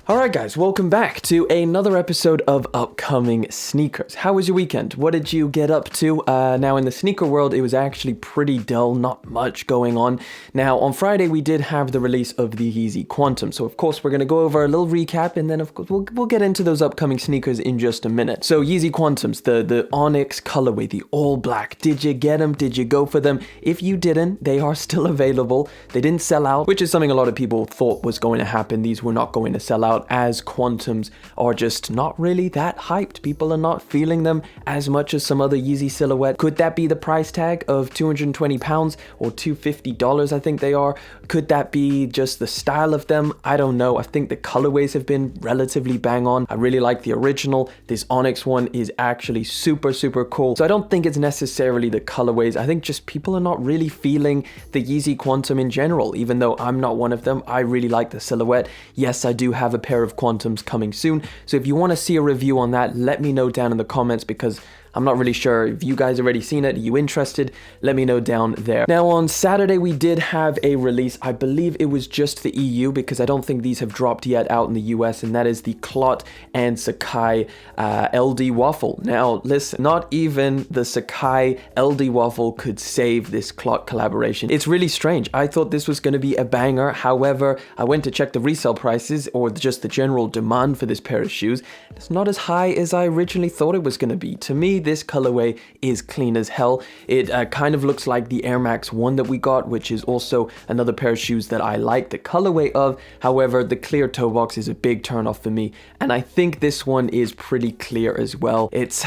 Alright guys, welcome back to another episode of Upcoming Sneakers. How was your weekend? What did you get up to? Now in the sneaker world, it was actually pretty dull, not much going on. Now on Friday, we did have the release of the Yeezy Quantum. So of course, we're going to go over a little recap and then of course, we'll get into those upcoming sneakers in just a minute. So Yeezy Quantums, the Onyx colorway, the all black. Did you get them? Did you go for them? If you didn't, they are still available. They didn't sell out, which is something a lot of people thought was going to happen. These were not going to sell out, as Quantums are just not really that hyped. People are not feeling them as much as some other Yeezy silhouette. Could that be the price tag of £220 or $250, I think they are? Could that be just the style of them? I don't know. I think the colorways have been relatively bang on. I really like the original. This Onyx one is actually super cool. So I don't think it's necessarily the colorways. I think just people are not really feeling the Yeezy Quantum in general. Even though I'm not one of them, I really like the silhouette. Yes, I do have a pair of Quantums coming soon, so if you want to see a review on that, let me know down in the comments, because I'm not really sure if you guys already seen it. Are you interested? Let me know down there. Now on Saturday, we did have a release. I believe it was just the EU, because I don't think these have dropped yet out in the US, and that is the Clot and Sakai LD Waffle. Now listen, not even the Sakai LD Waffle could save this Clot collaboration. It's really strange. I thought this was going to be a banger. However, I went to check the resale prices, or just the general demand for this pair of shoes. It's not as high as I originally thought it was going to be. To me, this colorway is clean as hell. It kind of looks like the Air Max 1 that we got, which is also another pair of shoes that I like the colorway of. However, the clear toe box is a big turn off for me, and I think this one is pretty clear as well. It's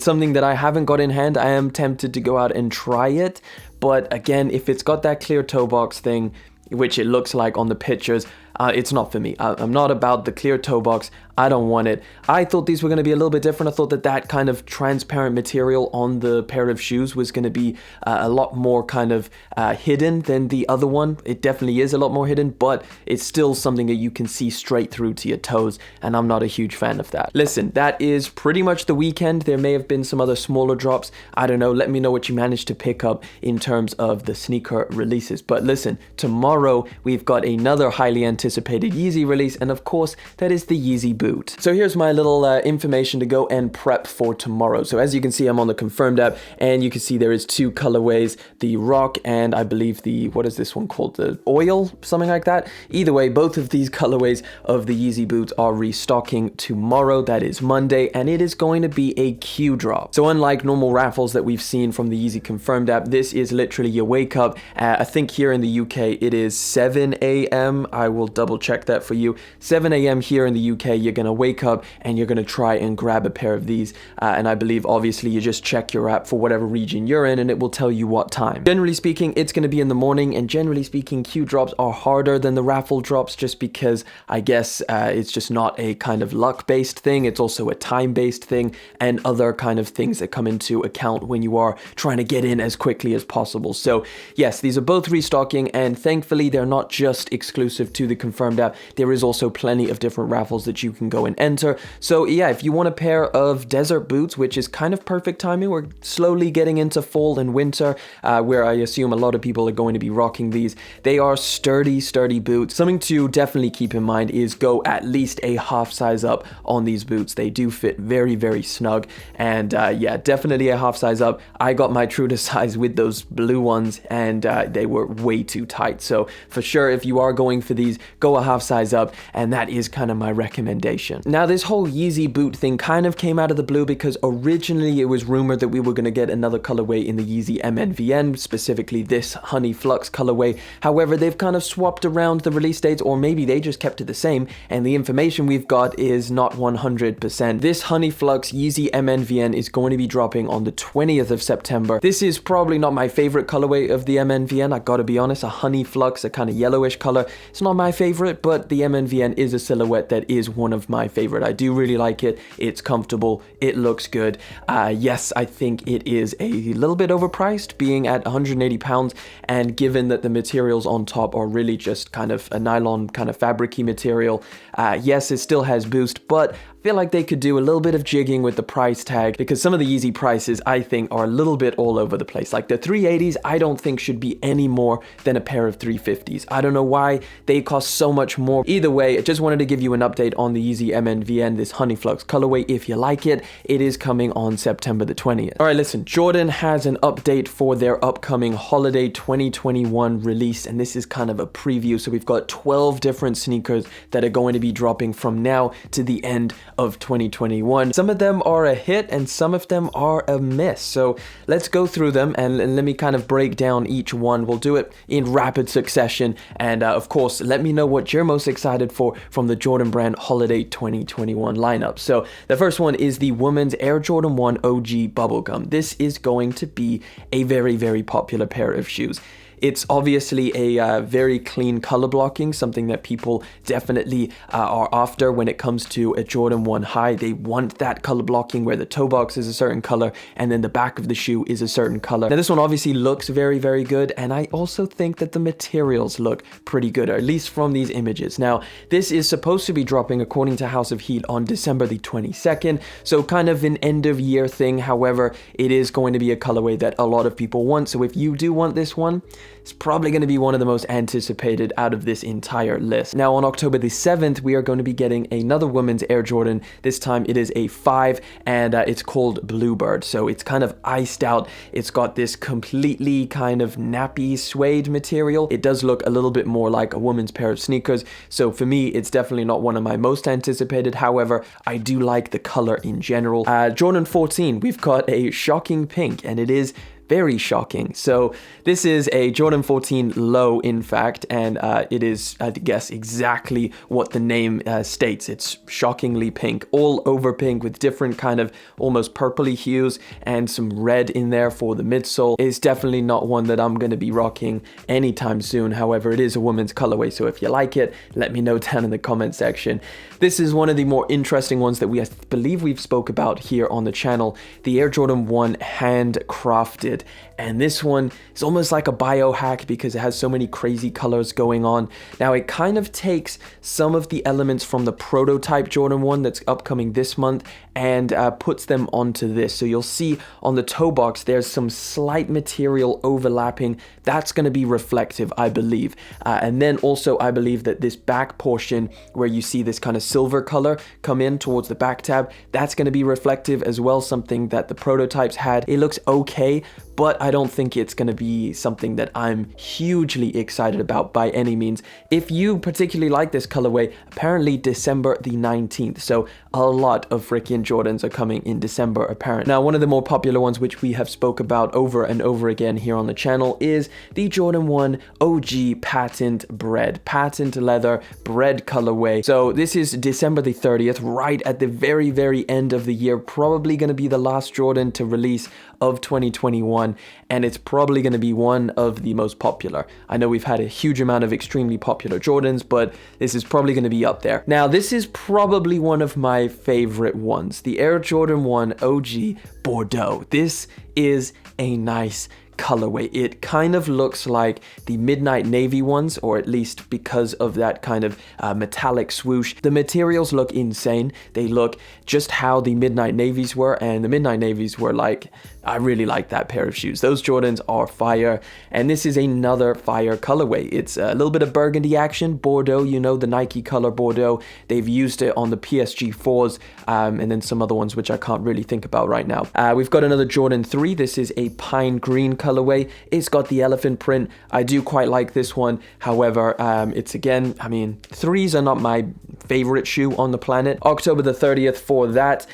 something that I haven't got in hand. I am tempted to go out and try it, but again, if it's got that clear toe box thing, which it looks like on the pictures, it's not for me. I'm not about the clear toe box. I don't want it. I thought these were going to be a little bit different. I thought that kind of transparent material on the pair of shoes was going to be a lot more kind of hidden than the other one. It definitely is a lot more hidden, but it's still something that you can see straight through to your toes, and I'm not a huge fan of that. Listen, that is pretty much the weekend. There may have been some other smaller drops. I don't know. Let me know what you managed to pick up in terms of the sneaker releases. But listen, tomorrow we've got another highly anticipated Yeezy release, and of course, that is the Yeezy boot. So here's my little information to go and prep for tomorrow. So as you can see, I'm on the Confirmed app, and you can see there is two colorways, the Rock and I believe the, what is this one called? The Oil, something like that. Either way, both of these colorways of the Yeezy boots are restocking tomorrow. That is Monday, and it is going to be a Q drop. So unlike normal raffles that we've seen from the Yeezy Confirmed app, this is literally your wake up. I think here in the UK, it is 7 a.m. I will double check that for you. 7 a.m. here in the UK, you're gonna wake up and you're gonna try and grab a pair of these, and I believe obviously you just check your app for whatever region you're in and it will tell you what time. Generally speaking, it's gonna be in the morning, and generally speaking, Q drops are harder than the raffle drops, just because I guess it's just not a kind of luck based thing. It's also a time based thing, and other kind of things that come into account when you are trying to get in as quickly as possible. So yes, these are both restocking, and thankfully they're not just exclusive to the Confirmed app. There is also plenty of different raffles that you can go and enter. So yeah, if you want a pair of desert boots, which is kind of perfect timing, we're slowly getting into fall and winter, where I assume a lot of people are going to be rocking these. They are sturdy boots. Something to definitely keep in mind is go at least a half size up on these boots. They do fit very snug, and yeah, definitely a half size up. I got my true to size with those blue ones, and they were way too tight. So for sure, if you are going for these, go a half size up, and that is kind of my recommendation. Now this whole Yeezy boot thing kind of came out of the blue, because originally it was rumored that we were going to get another colorway in the Yeezy MNVN, specifically this Honey Flux colorway. However, they've kind of swapped around the release dates, or maybe they just kept it the same, and the information we've got is not 100%. This Honey Flux Yeezy MNVN is going to be dropping on the 20th of September. This is probably not my favorite colorway of the MNVN, I gotta be honest. A Honey Flux, a kind of yellowish color, it's not my favorite, but the MNVN is a silhouette that is one of my favorite. I do really like it. It's comfortable. It looks good. Yes, I think it is a little bit overpriced, being at £180, and given that the materials on top are really just kind of a nylon kind of fabric-y material, yes, it still has boost, but I feel like they could do a little bit of jigging with the price tag, because some of the Yeezy prices I think are a little bit all over the place. Like the 380s I don't think should be any more than a pair of 350s. I don't know why they cost so much more. Either way, I just wanted to give you an update on the Yeezy MNVN, this Honey Flux colorway. If you like it, it is coming on September the 20th. All right, listen, Jordan has an update for their upcoming holiday 2021 release, and this is kind of a preview. So we've got 12 different sneakers that are going to be dropping from now to the end of 2021. Some of them are a hit and some of them are a miss. So let's go through them and let me kind of break down each one. We'll do it in rapid succession. And of course, let me know what you're most excited for from the Jordan Brand Holiday 2021 lineup. So the first one is the women's Air Jordan 1 OG Bubblegum. This is going to be a very, very popular pair of shoes. It's obviously a very clean color blocking, something that people definitely are after when it comes to a Jordan 1 high. They want that color blocking where the toe box is a certain color and then the back of the shoe is a certain color. Now this one obviously looks very, very good, and I also think that the materials look pretty good, or at least from these images. Now this is supposed to be dropping, according to House of Heat, on December the 22nd, so kind of an end of year thing. However, it is going to be a colorway that a lot of people want, so if you do want this one, it's probably going to be one of the most anticipated out of this entire list. Now on October the 7th, we are going to be getting another women's Air Jordan. This time it is a 5, and it's called Bluebird. So it's kind of iced out. It's got this completely kind of nappy suede material. It does look a little bit more like a woman's pair of sneakers. So for me, it's definitely not one of my most anticipated. However, I do like the color in general. Jordan 14, we've got a shocking pink, and it is very shocking. So this is a Jordan 14 low, in fact, and it is, I guess, exactly what the name states. It's shockingly pink, all over pink, with different kind of almost purpley hues and some red in there for the midsole. It's definitely not one that I'm going to be rocking anytime soon. However, it is a woman's colorway, so if you like it, let me know down in the comment section. This is one of the more interesting ones that I believe we've spoke about here on the channel, the Air Jordan 1 handcrafted. And this one is almost like a biohack because it has so many crazy colors going on. Now it kind of takes some of the elements from the prototype Jordan 1 that's upcoming this month and puts them onto this. So you'll see on the toe box there's some slight material overlapping. That's going to be reflective, I believe. And then also I believe that this back portion where you see this kind of silver color come in towards the back tab, that's going to be reflective as well, something that the prototypes had. It looks okay, but I don't think it's going to be something that I'm hugely excited about by any means. If you particularly like this colorway, apparently December the 19th, so a lot of freaking Jordans are coming in December apparently. Now one of the more popular ones which we have spoke about over and over again here on the channel is the Jordan 1 OG patent leather bread colorway. So this is December the 30th, right at the very, very end of the year, probably going to be the last Jordan to release of 2021, and it's probably going to be one of the most popular. I know we've had a huge amount of extremely popular Jordans, but this is probably going to be up there. Now this is probably one of my favorite ones, the Air Jordan 1 OG Bordeaux. This is a nice colorway. It kind of looks like the Midnight Navy ones, or at least because of that kind of metallic swoosh. The materials look insane. They look just how the Midnight Navies were, and the Midnight Navies were like, I really like that pair of shoes. Those Jordans are fire, and this is another fire colorway. It's a little bit of burgundy action. Bordeaux, you know, the Nike color Bordeaux. They've used it on the PSG 4s, and then some other ones which I can't really think about right now. We've got another Jordan 3. This is a pine green colorway. It's got the elephant print. I do quite like this one. However, it's again, I mean, 3s are not my favorite shoe on the planet. October the 30th for that.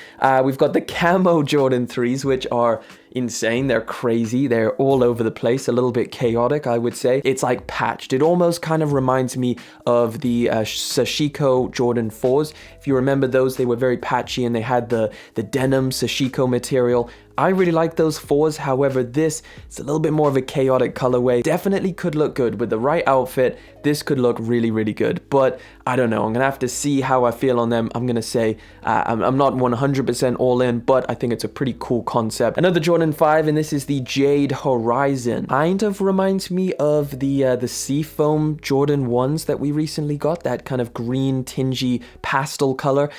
We've got the camo Jordan 3s, which are insane. They're crazy. They're all over the place, a little bit chaotic, I would say. It's like patched. It almost kind of reminds me of the Sashiko Jordan 4s. If you remember those, they were very patchy and they had the denim Sashiko material. I really like those 4s. However, this is a little bit more of a chaotic colorway. Definitely could look good with the right outfit. This could look really, really good, but I don't know. I'm gonna have to see how I feel on them. I'm gonna say I'm not 100% all in, but I think it's a pretty cool concept. Another Jordan Jordan 5, and this is the Jade Horizon. Kind of reminds me of the Seafoam Jordan 1s that we recently got, that kind of green, tingy pastel color.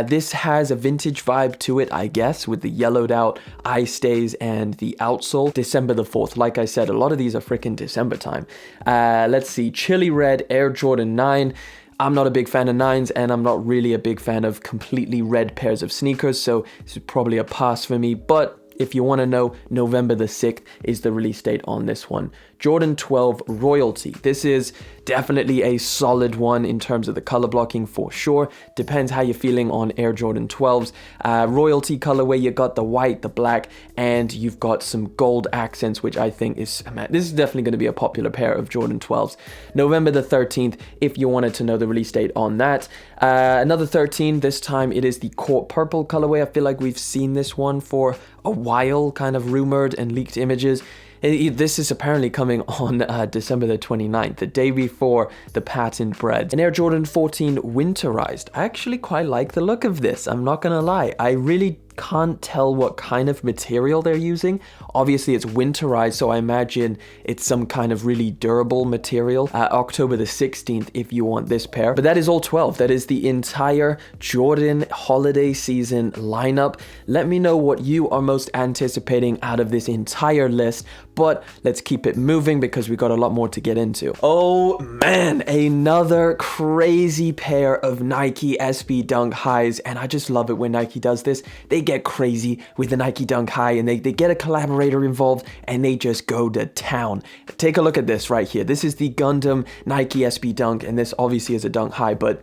This has a vintage vibe to it, I guess, with the yellowed out eye stays and the outsole. December the 4th. Like I said, a lot of these are freaking December time. Let's see, Chili Red Air Jordan 9. I'm not a big fan of 9s, and I'm not really a big fan of completely red pairs of sneakers, so this is probably a pass for me. But if you want to know, November the 6th is the release date on this one. Jordan 12 Royalty. This is definitely a solid one in terms of the color blocking for sure. Depends how you're feeling on Air Jordan 12s. Royalty colorway, you got the white, the black, and you've got some gold accents, which I think is, man, this is definitely going to be a popular pair of Jordan 12s. November the 13th, if you wanted to know the release date on that. Another 13, this time it is the Court Purple colorway. I feel like we've seen this one for a while, kind of rumored and leaked images. This is apparently coming on December the 29th, the day before the patent bread. An Air Jordan 14 Winterized. I actually quite like the look of this, I'm not gonna lie. I really can't tell what kind of material they're using. Obviously it's winterized, so I imagine it's some kind of really durable material. October the 16th if you want this pair. But that is all 12. That is the entire Jordan holiday season lineup. Let me know what you are most anticipating out of this entire list, but let's keep it moving because we got a lot more to get into. Oh man, another crazy pair of Nike SB Dunk highs, and I just love it when Nike does this. They get crazy with the Nike Dunk High, and they get a collaborator involved, and they just go to town. Take a look at this right here. This is the Gundam Nike SB Dunk, and this obviously is a Dunk High, but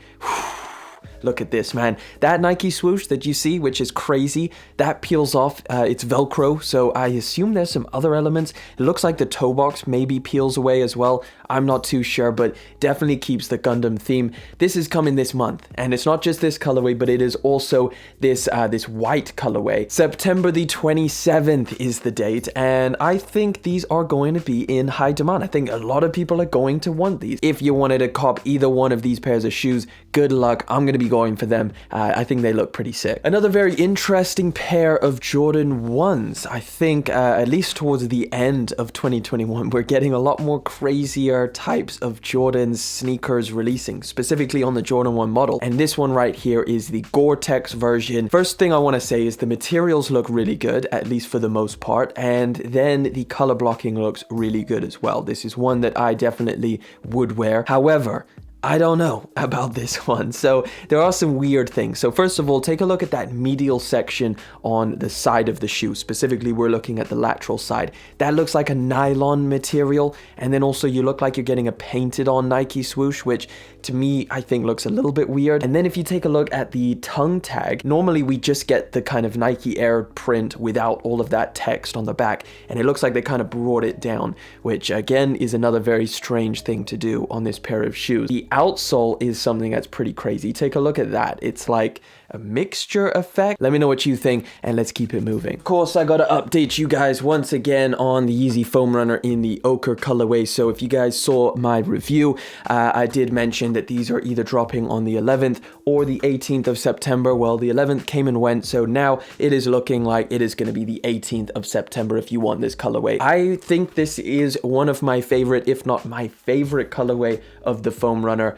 look at this, man. That Nike swoosh that you see, which is crazy, that peels off. It's Velcro, so I assume there's some other elements. It looks like the toe box maybe peels away as well. I'm not too sure, but definitely keeps the Gundam theme. This is coming this month, and it's not just this colorway, but it is also this white colorway. September the 27th is the date, and I think these are going to be in high demand. I think a lot of people are going to want these. If you wanted to cop either one of these pairs of shoes, good luck. I'm going to be going for them. I think they look pretty sick. Another very interesting pair of Jordan 1s. I think at least towards the end of 2021, we're getting a lot more crazier types of Jordan's sneakers releasing, specifically on the Jordan 1 model. And this one right here is the Gore-Tex version. First thing I want to say is the materials look really good, at least for the most part, and then the color blocking looks really good as well. This is one that I definitely would wear. However, I don't know about this one. So there are some weird things. So first of all, take a look at that medial section on the side of the shoe. Specifically, we're looking at the lateral side. That looks like a nylon material. And then also you look like you're getting a painted on Nike swoosh, which to me, I think looks a little bit weird. And then if you take a look at the tongue tag, normally we just get the kind of Nike Air print without all of that text on the back. And it looks like they kind of brought it down, which again is another very strange thing to do on this pair of shoes. The outsole is something that's pretty crazy. Take a look at that. It's like a mixture effect. Let me know what you think, and let's keep it moving. Of course, I gotta update you guys once again on the Yeezy Foam Runner in the Ochre colorway. So if you guys saw my review, I did mention that these are either dropping on the 11th or the 18th of September. Well, the 11th came and went, so now it is looking like it is gonna be the 18th of September if you want this colorway. I think this is one of my favorite, if not my favorite colorway of the Foam Runner.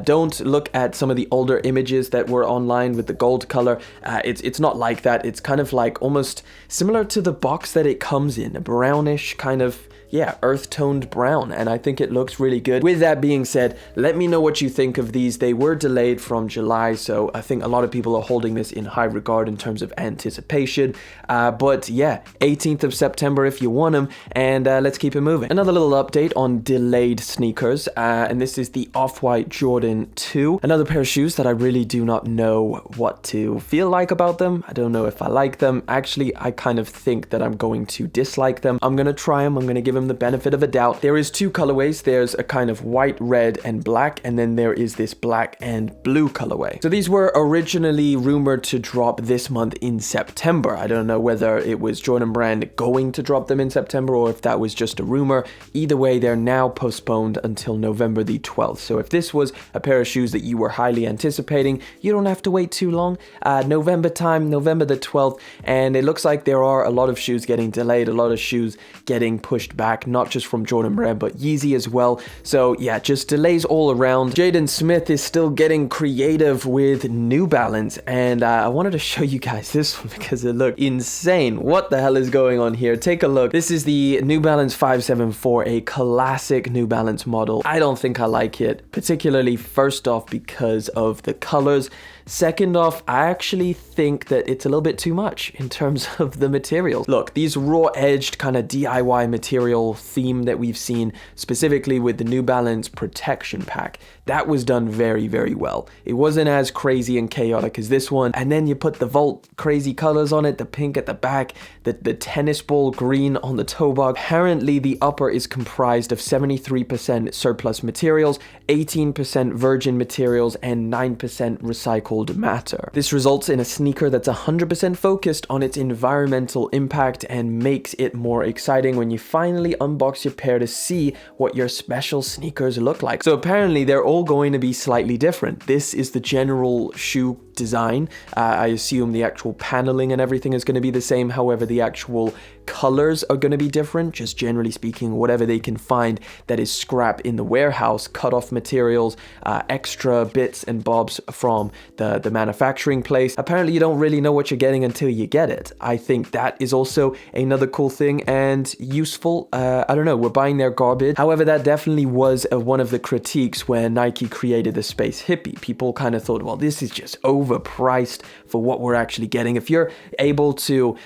Don't look at some of the older images that were online with the gold color. It's not like that. It's kind of like almost similar to the box that it comes in, a brownish kind of, yeah, earth-toned brown, and I think it looks really good. With that being said, let me know what you think of these. They were delayed from July, so I think a lot of people are holding this in high regard in terms of anticipation. But yeah, 18th of September if you want them, and let's keep it moving. Another little update on delayed sneakers, and this is the Off-White Jordan 2. Another pair of shoes that I really do not know what to feel like about them. I don't know if I like them. Actually, I kind of think that I'm going to dislike them. I'm gonna try them. I'm gonna give give him the benefit of a doubt. There is two colorways. There's a kind of white, red, and black, and then there is this black and blue colorway. So these were originally rumored to drop this month in September. I don't know whether it was Jordan Brand going to drop them in September or if that was just a rumor. Either way, they're now postponed until November the 12th. So if this was a pair of shoes that you were highly anticipating, you don't have to wait too long. November time, November the 12th, and it looks like there are a lot of shoes getting delayed, a lot of shoes getting pushed back, not just from Jordan Brand, but Yeezy as well. So yeah, just delays all around. Jaden Smith is still getting creative with New Balance, and I wanted to show you guys this one because it looked insane. What the hell is going on here? Take a look. This is the New Balance 574, a classic New Balance model. I don't think I like it, particularly first off because of the colors. Second off, I actually think that it's a little bit too much in terms of the materials. Look, these raw edged kind of DIY material theme that we've seen specifically with the New Balance protection pack, that was done very, very well. It wasn't as crazy and chaotic as this one. And then you put the Volt crazy colors on it, the pink at the back, the tennis ball green on the toe box. Apparently the upper is comprised of 73% surplus materials, 18% virgin materials, and 9% recycled matter. This results in a sneaker that's 100% focused on its environmental impact and makes it more exciting when you finally unbox your pair to see what your special sneakers look like. So apparently they're all going to be slightly different. This is the general shoe design. I assume the actual paneling and everything is going to be the same. However, the actual colors are going to be different. Just generally speaking, whatever they can find that is scrap in the warehouse, cut off materials, extra bits and bobs from the manufacturing place. Apparently you don't really know what you're getting until you get it. I think that is also another cool thing and useful. I don't know, we're buying their garbage. However, that definitely was one of the critiques when Nike created the Space Hippie. People kind of thought, well, this is just overpriced for what we're actually getting. If you're able to,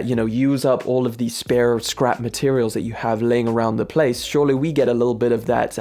use up all of these spare scrap materials that you have laying around the place, surely we get a little bit of that,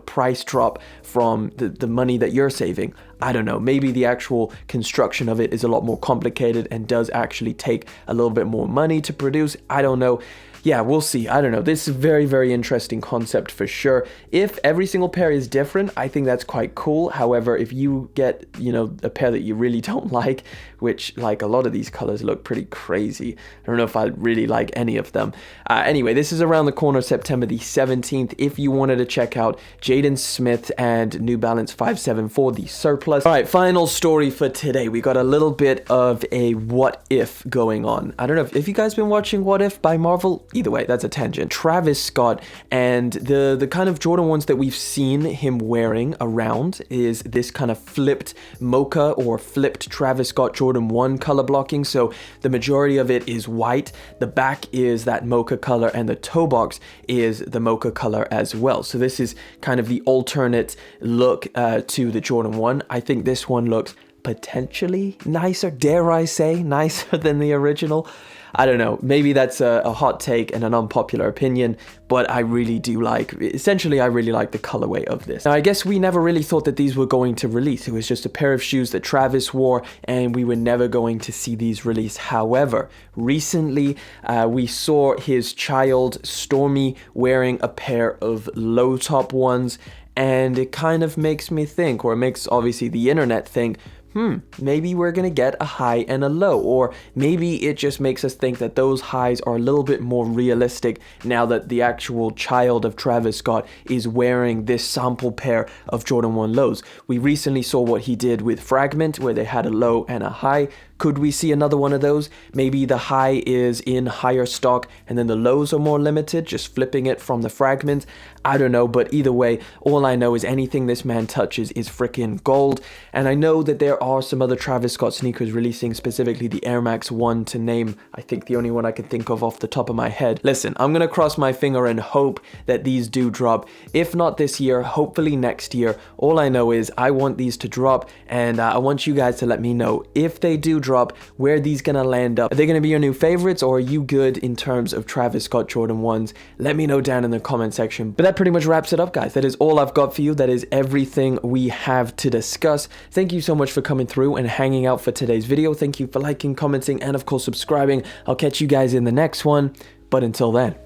price drop from the money that you're saving. I don't know, maybe the actual construction of it is a lot more complicated and does actually take a little bit more money to produce. I don't know. Yeah, we'll see. I don't know. This is a very, very interesting concept for sure. If every single pair is different, I think that's quite cool. However, if you get, a pair that you really don't like, which like a lot of these colors look pretty crazy. I don't know if I really like any of them. Anyway, this is around the corner, September the 17th. If you wanted to check out Jaden Smith and New Balance 574, the surplus. All right, final story for today. We got a little bit of a what if going on. I don't know if you guys been watching What If by Marvel. Either way, that's a tangent. Travis Scott and the kind of Jordan ones that we've seen him wearing around is this kind of flipped mocha or flipped Travis Scott Jordan 1 color blocking. So the majority of it is white. The back is that mocha color and the toe box is the mocha color as well. So this is kind of the alternate look to the Jordan 1. I think this one looks potentially nicer, dare I say, nicer than the original. I don't know, maybe that's a hot take and an unpopular opinion, but I really do like, essentially I really like the colorway of this. Now I guess we never really thought that these were going to release. It was just a pair of shoes that Travis wore and we were never going to see these release. However, recently we saw his child Stormy wearing a pair of low top ones, and it kind of makes me think, or it makes obviously the internet think, maybe we're gonna get a high and a low, or maybe it just makes us think that those highs are a little bit more realistic now that the actual child of Travis Scott is wearing this sample pair of Jordan 1 lows. We recently saw what he did with Fragment, where they had a low and a high. Could we see another one of those? Maybe the high is in higher stock and then the lows are more limited, just flipping it from the Fragment. I don't know, but either way, all I know is anything this man touches is freaking gold. And I know that there are some other Travis Scott sneakers releasing, specifically the Air Max 1 to name, I think the only one I can think of off the top of my head. Listen, I'm gonna cross my finger and hope that these do drop. If not this year, hopefully next year. All I know is I want these to drop, and I want you guys to let me know if they do drop, where these gonna land up. Are they gonna be your new favorites, or are you good in terms of Travis Scott Jordan 1s? Let me know down in the comment section. But that pretty much wraps it up, guys. That is all I've got for you. That is everything we have to discuss. Thank you so much for coming through and hanging out for today's video. Thank you for liking, commenting, and of course subscribing. I'll catch you guys in the next one, but until then.